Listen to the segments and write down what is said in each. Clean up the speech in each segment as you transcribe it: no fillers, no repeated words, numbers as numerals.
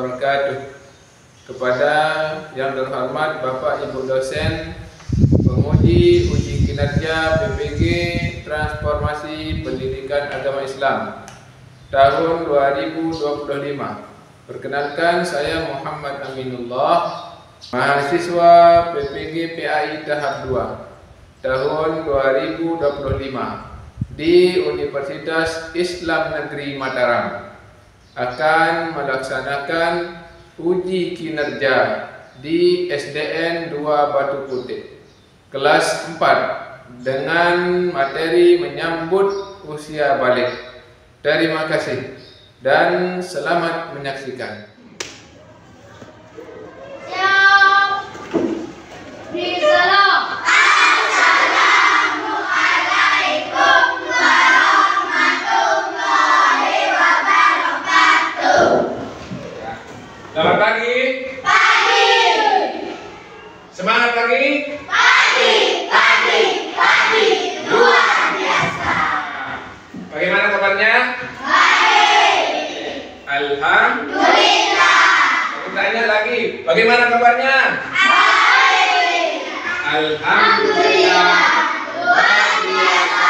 wabarakatuh. Kepada yang terhormat Bapak Ibu dosen, penguji uji kinerja PPG Transformasi Pendidikan Agama Islam tahun 2025. Perkenalkan, saya Muhammad Aminullah, mahasiswa PPG PAI tahap 2 tahun 2025 di Universitas Islam Negeri Mataram, akan melaksanakan uji kinerja di SDN 2 Batu Putih kelas 4 dengan materi menyambut usia balik. Terima kasih dan selamat menyaksikan. Selamat pagi. Pagi. Semangat pagi. Pagi, pagi, pagi. Luar biasa. Bagaimana kabarnya? Baik. Alhamdulillah. Aku tanya lagi, bagaimana kabarnya? Baik. Alhamdulillah. Luar biasa.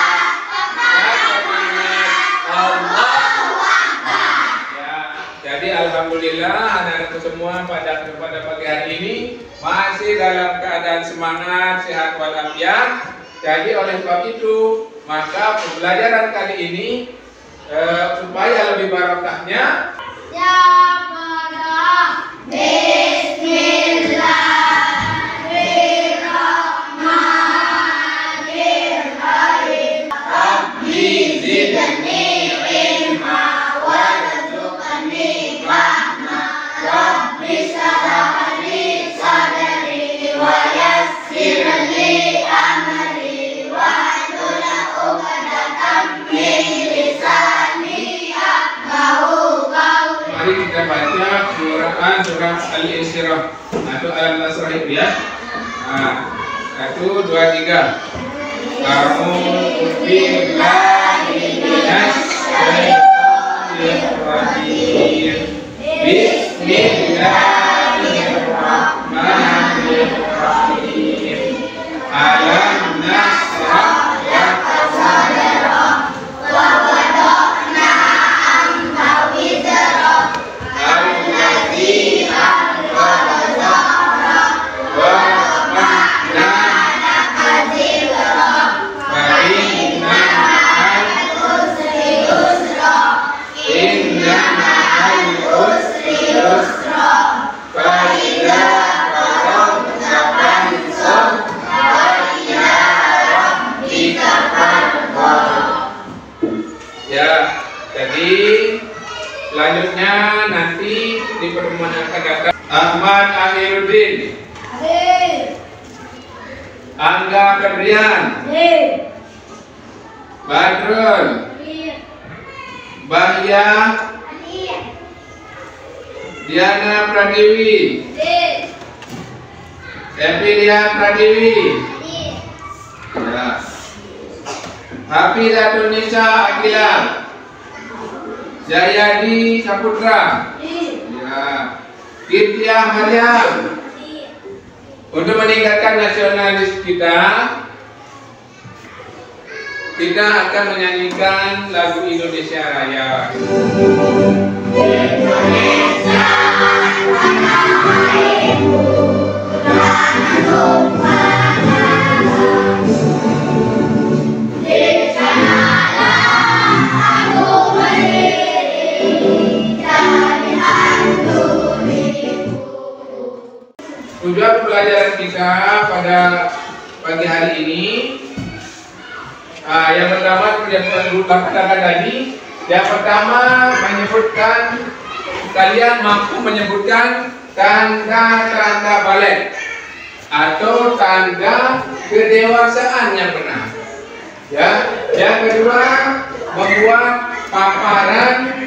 Allah. Jadi alhamdulillah anak-anakku semua pada pagi hari ini masih dalam keadaan semangat, sehat walafiat. Jadi oleh sebab itu maka pembelajaran kali ini supaya lebih barokahnya, Bismillahirrahmanirrahim. Rabbi zidni ilma warzuqni fahma. Rabbi shrah li sadri wa yassir li amri wahlul 'uqdatam min lisani yafqahu qawli. Mari kita baca surah Al-Isra atau Al-Nasr itu ya. Nah, 1, 2, 3. A'udzu billahi minasy syaitonir rajim. Bismillahirrahmanirrahim. Alam nasrah laka sadrak wa wada'na anka wizrak alladzi anqadha dhahrak wa rafa'na laka dhikrak fa inna ma'al usri yusra inna ma'al usri yusra fa idza faragta fansab wa ila rabbika farghab. Ya, jadi selanjutnya nanti di pertemuan yang akan datang Ahmad Amiruddin, Angga Febrian, Badrul, Bahya, Diana Pradiwi, Emilia Pradiwi, ya. Hafizatul Nisa Akila, Jayadi Saputra, ya. Kiptiah Maryam. Untuk meningkatkan nasionalis kita akan menyanyikan lagu Indonesia Raya. Indonesia tujuan pembelajaran kita pada pagi hari ini, yang pertama seperti yang katakan tadi, yang pertama menyebutkan, kalian mampu menyebutkan tanda-tanda balik atau tanda kedewasaan yang benar. Ya, yang kedua membuat paparan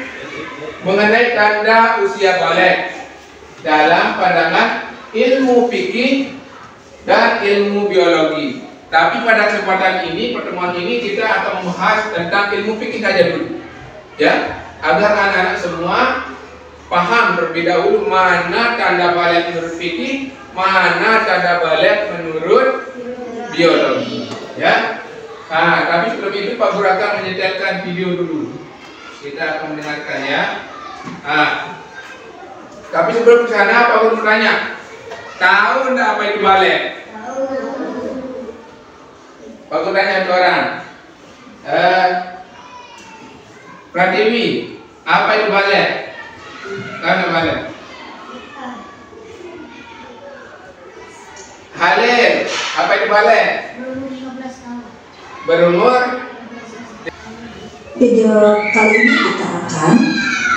mengenai tanda usia balik dalam pandangan ilmu fikih dan ilmu biologi. Tapi pada kesempatan ini, pertemuan ini kita akan membahas tentang ilmu fikih saja dulu, ya, agar anak-anak semua paham terlebih dahulu mana tanda balik menurut fikih, mana tanda balik menurut biologi. Ya. Nah, tapi sebelum itu Pak Guru akan menyetelkan video dulu. Kita akan mendengarkan ya. Nah, tapi sebelum ke sana Pak Guru bertanya, tahu enggak apa itu balik? Tahu. Pak Guru tanya ke orang. Pratiwi, apa itu balik? Tahu enggak balik? Halil, apa itu balik? Berumur. Video kali ini kita akan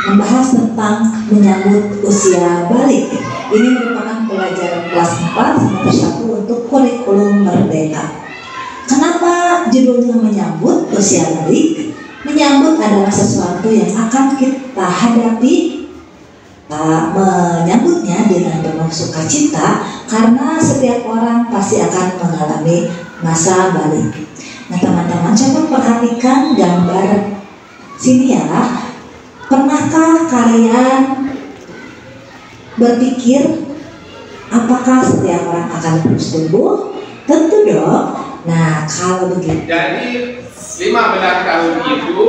membahas tentang menyambut usia balik. Ini merupakan pelajaran kelas 4 semester 1 untuk kurikulum merdeka. Kenapa judulnya menyambut usia balik? Menyambut adalah sesuatu yang akan kita hadapi, menyambutnya dengan penuh sukacita karena setiap orang pasti akan mengalami masa balik. Nah teman-teman, coba perhatikan gambar sini ya. Pernahkah kalian berpikir apakah setiap orang akan terus tumbuh? Tentu dong. Nah kalau begitu, jadi 15 tahun itu,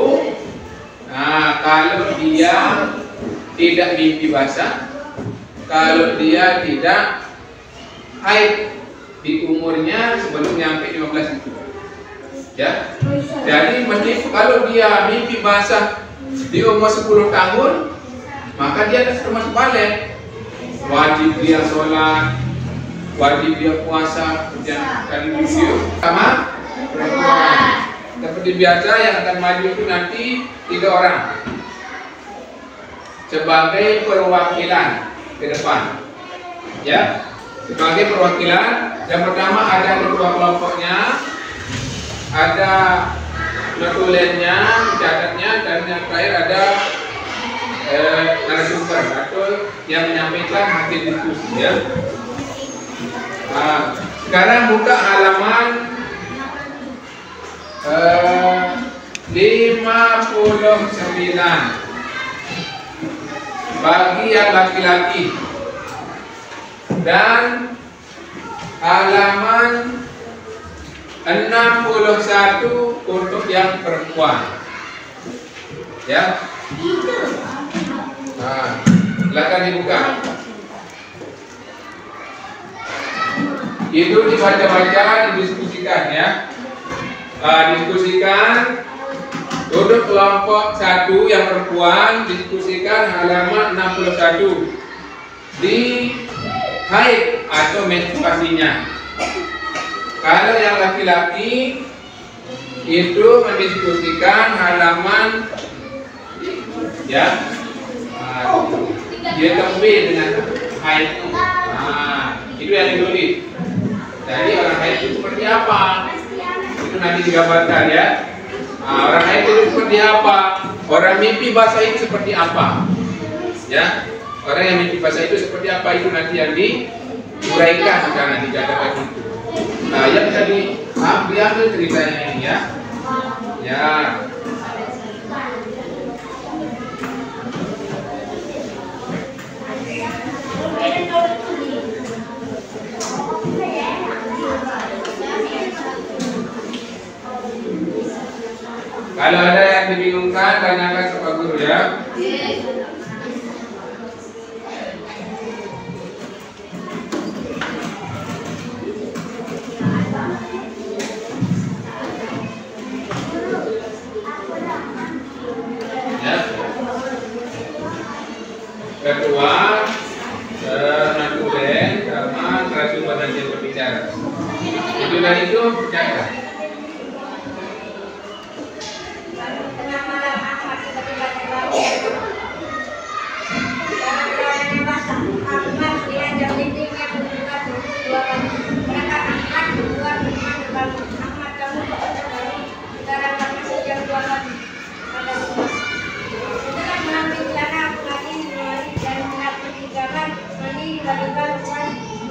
nah kalau dia tidak mimpi basah, kalau dia tidak haid di umurnya sebelum nyampe 15 itu. Ya, jadi mesti kalau dia mimpi basah di umur 10 tahun, maka dia sudah masuk balik. Wajib dia sholat, wajib dia puasa, kemudian kali video sama perempuan. Seperti biasa yang akan maju itu nanti 3 orang sebagai perwakilan ke depan. Ya, sebagai perwakilan. Yang pertama ada ketua kelompoknya, ada notulennya, catatnya, dan yang terakhir ada narasumber atau yang menyampaikan hasil diskusi ya. Nah, sekarang buka halaman 59 bagi yang laki-laki dan halaman 61 untuk yang perempuan. Ya. Nah, silakan dibuka. Itu dibaca-baca, didiskusikan ya. Diskusikan untuk kelompok 1 yang perempuan, diskusikan halaman 61 di haid atau menstruasinya. Kalau yang laki-laki itu mendiskusikan halaman ya, dia tembih dengan haid. Nah, itu yang ditulis. Jadi orang haid itu seperti apa? Itu nanti digambarkan ya. Nah, orang haid itu seperti apa? Orang mimpi basah itu seperti apa? Ya, orang yang mimpi basah itu seperti apa? Itu nanti yang diuraikan karena dijaga itu. Nah, yang tadi diambil ceritanya ini ya. Ya. Kalau ada yang dibingungkan, tanyakan ke Pak Guru ya. Kedua, naturen sama narasumber nanti berbicara. Itu dan itu percaya.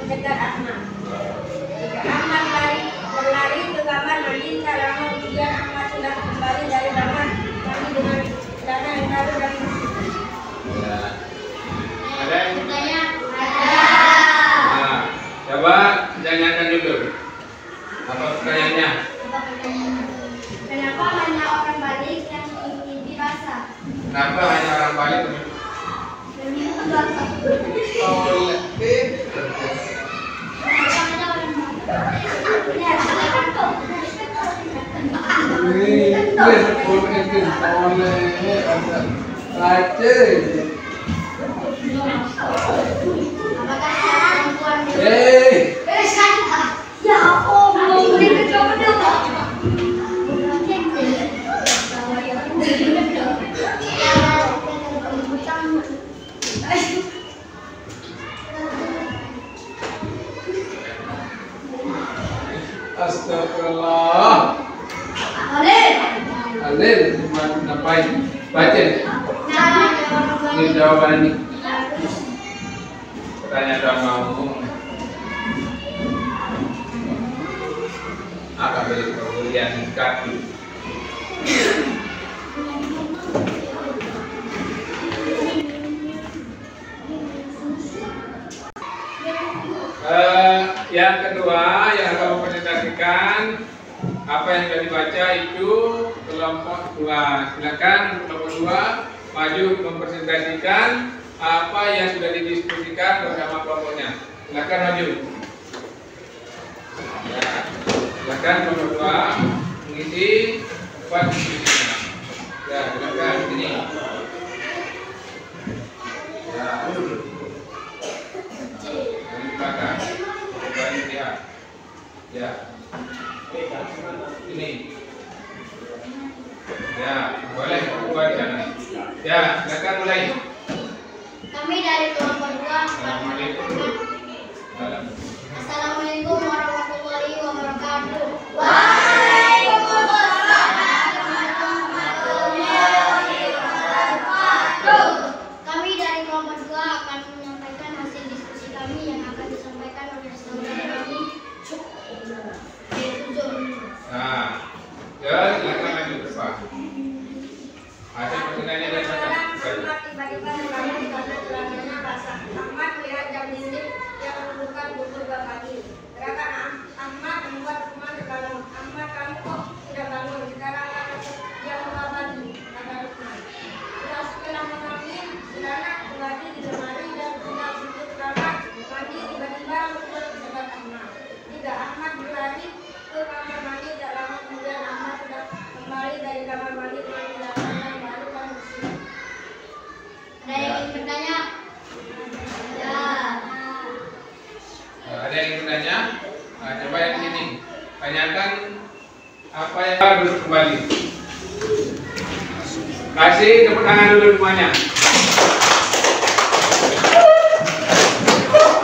mendekat Ahmad. Jika Ahmad berlari ke kamar mandi, tak lama kemudian Ahmad sudah kembali dari kamar mandi dengan celana yang baru dan Astagfirullah. Alil, ngapain? Baca. Ini jawaban ini. Pertanyaan agamamu. Akan beri perkuliahan kaki. Yang kedua yang akan mempresentasikan apa yang sudah dibaca itu kelompok 2. Silakan kelompok 2 maju mempresentasikan apa yang sudah didiskusikan bersama kelompoknya. Silakan maju. Ya, silakan kelompok 2 mengisi tempat diskusinya. Ya, silakan sini. Ya, belakang. Coba lihat. Ya. Ini. Ya, boleh buat sana. Ya, silakan mulai. Kami dari kelompok 2. Assalamualaikum warahmatullahi wabarakatuh. Waalaikumsalam warahmatullahi wabarakatuh. Kami dari kelompok 2 akan menyampaikan hasil diskusi kami yang akan disampaikan oleh saudara kami. Nah, ya silakan maju ke depan. Hasil pertanyaannya dari mana? Ahmad tiba-tiba mengambil karena celananya basah. Ahmad melihat jam dinding yang menunjukkan pukul 2 pagi. Gerakan Ahmad membuat teman terbangun. Ahmad, kamu kok tidak bangun? Sekarang kan jam 2 pagi, kata Lukman. Setelah mengambil celana kembali di lemari dan sudah tutup kamar mandi, tiba-tiba muncul dekat Ahmad. Ahmad berlari ke kamar mandi. Tak lama kemudian Ahmad sudah kembali dari kamar mandi dengan celana yang baru dan bersih. Ada yang ingin bertanya? Ya. Ada yang ingin bertanya? Nah, coba yang sini. Tanyakan apa yang harus kembali. Kasih tepuk tangan dulu semuanya.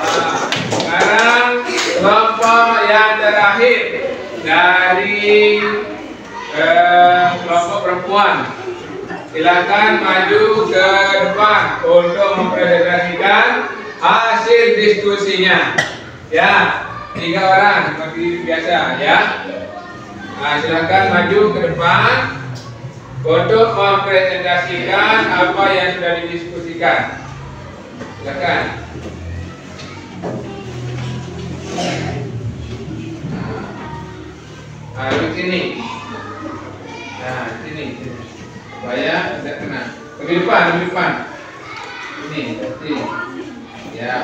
Nah, sekarang kelompok yang terakhir dari kelompok perempuan, silakan maju ke depan untuk mempresentasikan hasil diskusinya. Ya, 3 orang seperti biasa ya. Nah, silakan maju ke depan untuk mempresentasikan apa yang sudah didiskusikan. Silakan. Di sini. Nah, sini. Supaya tidak kena. Ke depan. Ini, sini. Ya.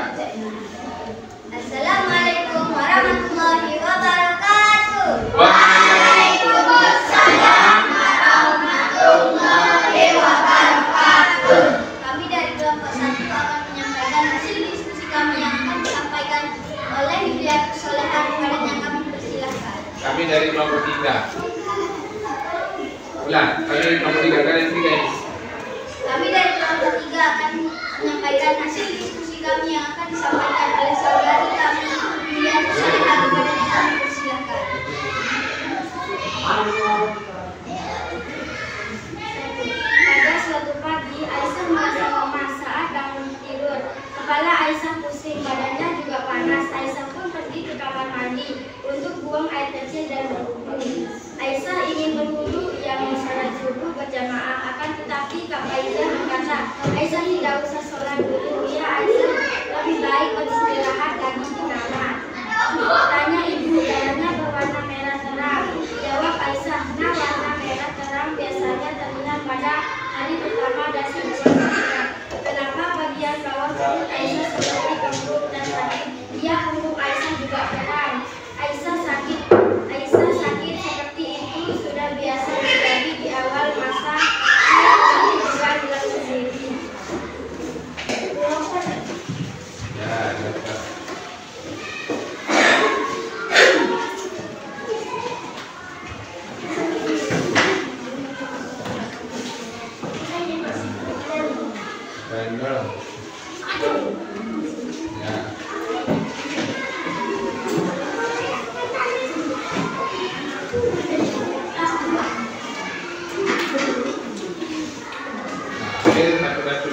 Assalamualaikum warahmatullahi wabarakatuh. Waalaikumsalam warahmatullahi wabarakatuh. Kami dari kelompok 1 akan menyampaikan hasil diskusi kami yang akan disampaikan oleh Hidayat Solehan kepadanya kami persilahkan. Kami dari kelompok 3. Ulang, kami dari kelompok 3, kalian 3 ini. Kami dari kelompok 3 akan menyampaikan hasil diskusi kami yang akan disampaikan oleh saudari kami Hidayat Solehan kepadanya kami persilahkan. Pada suatu pagi, Aisyah merasa lemas saat bangun tidur. Kepala Aisyah pusing, badannya juga panas. Aisyah pun pergi ke kamar mandi untuk buang air kecil dan berwudu. Aisyah ingin berwudu yang sholat subuh berjamaah, akan tetapi Kak Aisyah berkata, Aisyah tidak usah sholat dulu ya Aisyah, lebih baik beristirahat lagi di kamar. Tanya ibu, jalannya berwarna merah terang. Jawab Aisyah, nah warna merah terang biasanya terlihat pada hari pertama dan sebelum. Kenapa bagian bawah perut Aisyah Ya. Nah, ini satu-satu.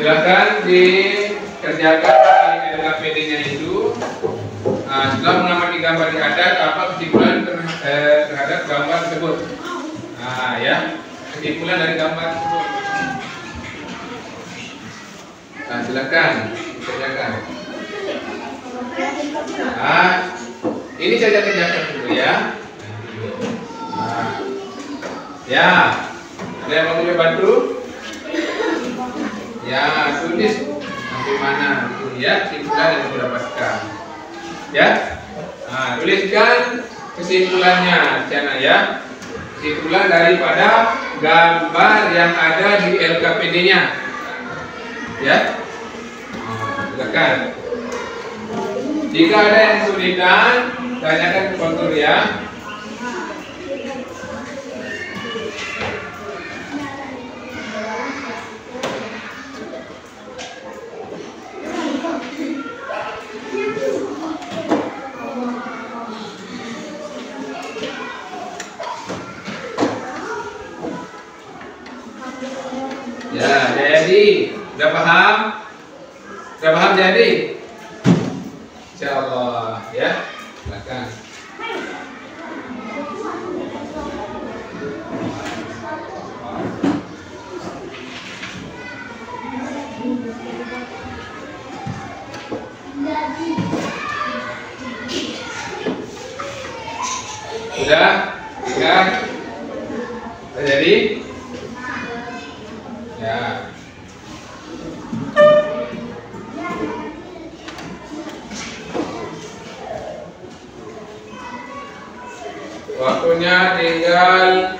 Silakan dikerjakan di LKPD-nya itu. Nah, setelah mengamati gambar di atas, apa kesimpulan terhadap gambar tersebut? Nah, ya, kesimpulan dari gambar tersebut. Nah, silakan dikerjakan. Nah, ini saja kerjakan dulu ya. Nah, ya, ada yang mau coba bantu? Ya, tulis sampai mana itu ya, kesimpulan yang didapatkan. Ya, nah, tuliskan kesimpulannya, sana ya. Kesimpulan daripada gambar yang ada di LKPD-nya. Ya, silakan. Jika ada yang kesulitan, tanyakan ke kontur ya. Ya, jadi udah paham? Udah paham jadi? Insyaallah ya. Silakan. Sudah? Sudah? Udah jadi? Ya. Waktunya tinggal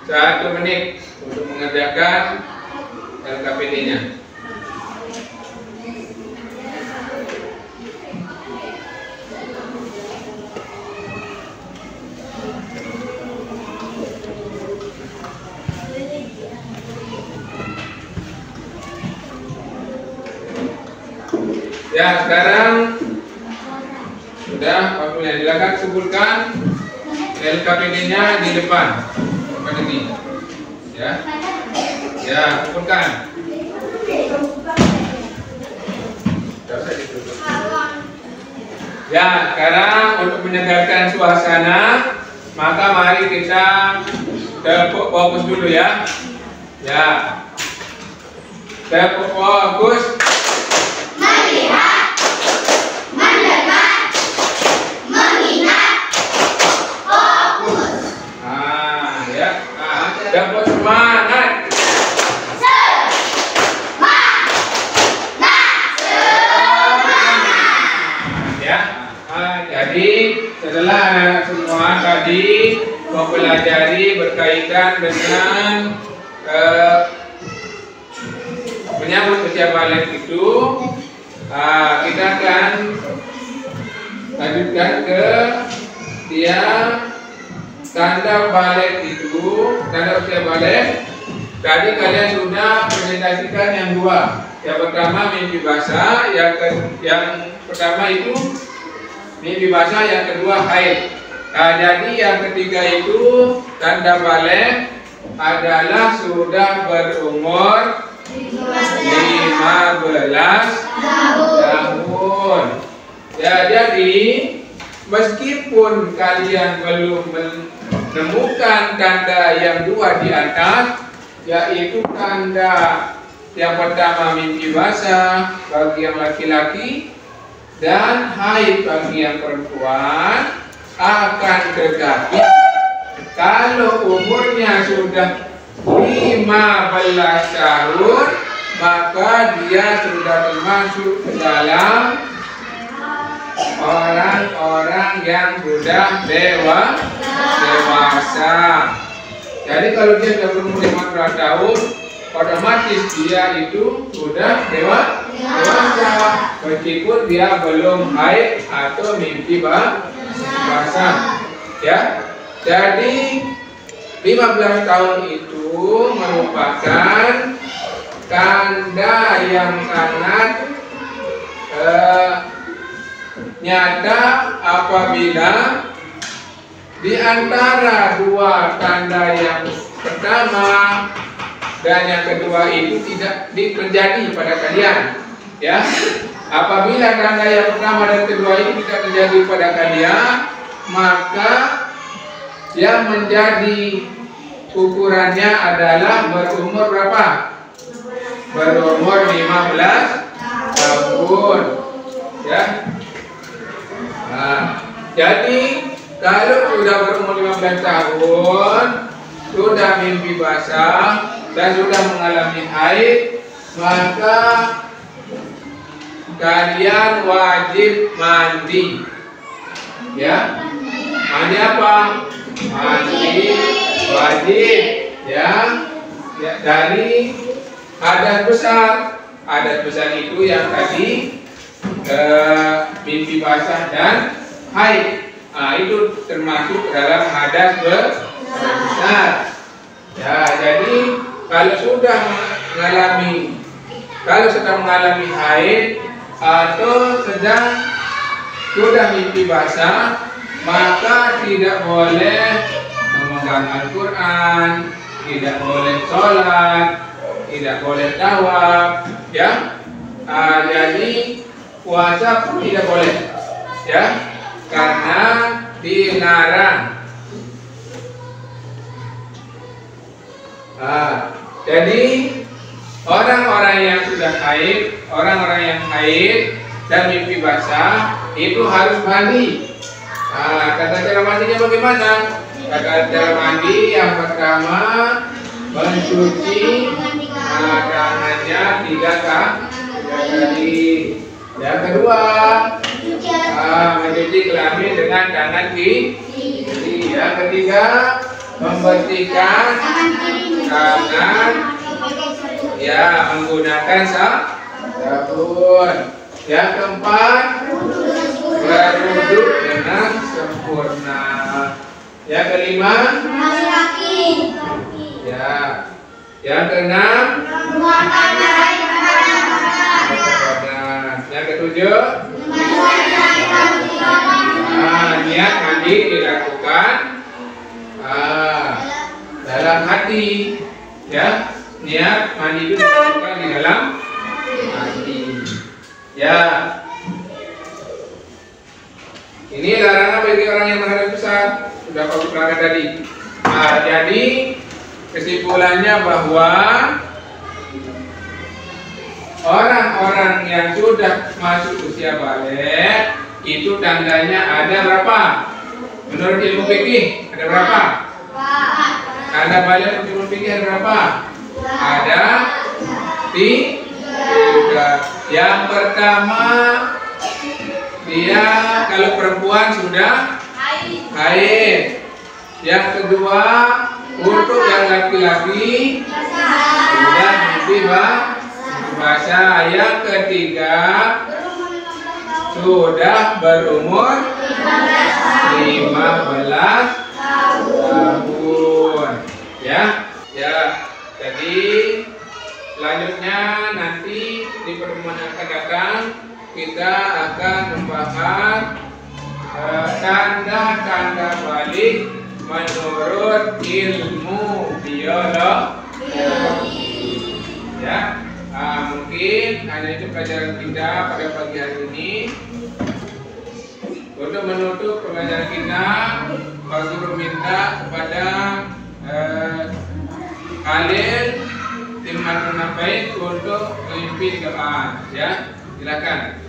1 menit untuk mengerjakan LKPD-nya. Ya, sekarang sudah waktunya. Silakan kumpulkan LKPD-nya di depan. Depan ini. Ya. Ya, kumpulkan. Ya, sekarang untuk menyegarkan suasana, maka mari kita fokus dulu ya. Ya. Fokus. Melihat, mendengar, mengingat, fokus. Ya. Dapat semangat. Ya. Jadi setelah anak semua tadi mempelajari berkaitan dengan menyambut usia balik itu, kita akan lanjutkan ke dia tanda balik itu, tanda usia balik. Tadi kalian sudah presentasikan yang dua. Yang pertama mimpi basah, yang pertama itu mimpi basah, yang kedua haid. Jadi yang ketiga itu tanda balik adalah sudah berumur 15 tahun. Ya, jadi meskipun kalian belum menemukan tanda yang dua di atas, yaitu tanda yang pertama mimpi basah bagi yang laki-laki dan haid bagi yang perempuan, akan tetapi kalau umurnya sudah 15 tahun, maka dia sudah termasuk ke dalam orang-orang yang sudah dewasa. Jadi kalau dia sudah berumur 15 tahun, otomatis dia itu sudah dewasa, meskipun dia belum haid atau mimpi basah. Ya, jadi 15 tahun itu merupakan tanda yang sangat nyata apabila di antara dua tanda yang pertama dan yang kedua itu tidak terjadi pada kalian, ya. Apabila tanda yang pertama dan kedua itu tidak terjadi pada kalian, maka yang menjadi ukurannya adalah berumur berapa? Berumur 15 tahun, ya. Nah, jadi kalau sudah berumur 15 tahun, sudah mimpi basah dan sudah mengalami haid, maka kalian wajib mandi. Ya, mandi apa? Mandi wajib, ya, dari hadas besar. Hadas besar itu yang tadi mimpi basah dan haid. Nah, itu termasuk dalam hadas besar. Ya, jadi kalau sedang mengalami haid atau sudah mimpi basah, maka tidak boleh memegang Al-Quran, tidak boleh sholat, tidak boleh tawaf, ya. Jadi puasa pun tidak boleh, ya, karena dilarang. Jadi orang-orang yang sudah haid, orang-orang yang haid dan mimpi basah itu harus mandi. Kata cara mandinya bagaimana? Kata cara mandi yang pertama, mencuci tangannya 3 kali. Yang kedua, mencuci kelamin dengan tangan kiri. Yang ketiga, membersihkan tangan, ya, menggunakan sabun. Yang keempat, berwudu dengan sempurna. Yang kelima, ya. Yang keenam, yang ketujuh, niat mandi dilakukan dalam hati, ya. Niat mandi itu dilakukan di dalam hati, ya. Ini larangan bagi orang yang berhadas besar, sudah kau terangkan tadi. Jadi kesimpulannya bahwa orang-orang yang sudah masuk usia balik itu tandanya ada berapa? Menurut ilmu fikih ada berapa? Tanda balik menurut ilmu fikih ada berapa? Ada 3. Yang pertama, dia kalau perempuan sudah haid. Yang kedua, untuk yang laki-laki sudah mimpi basah. Yang ketiga, sudah berumur 15 tahun. Ya. Jadi selanjutnya nanti di pertemuan yang akan datang kita akan membahas tanda-tanda balik menurut ilmu biologi. Ya, mungkin hanya itu pelajaran kita pada pagi hari ini. Untuk menutup pelajaran kita, Pak Guru minta kepada kalian tim Madrun Baik untuk memimpin doa. Ya, silakan.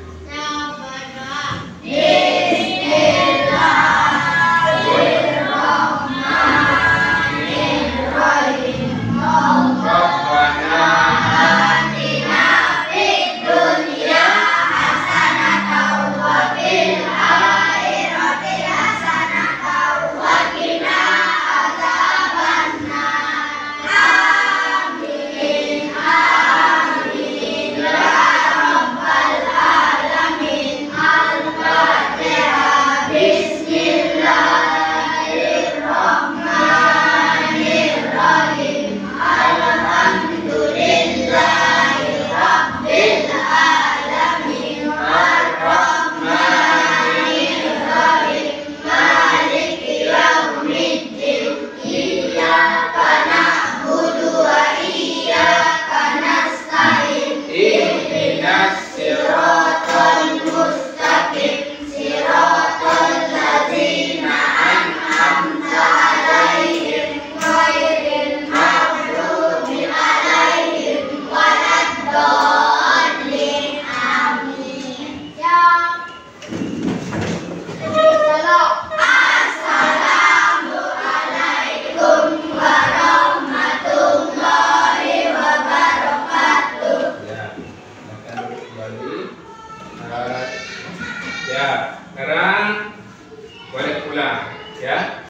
Ya.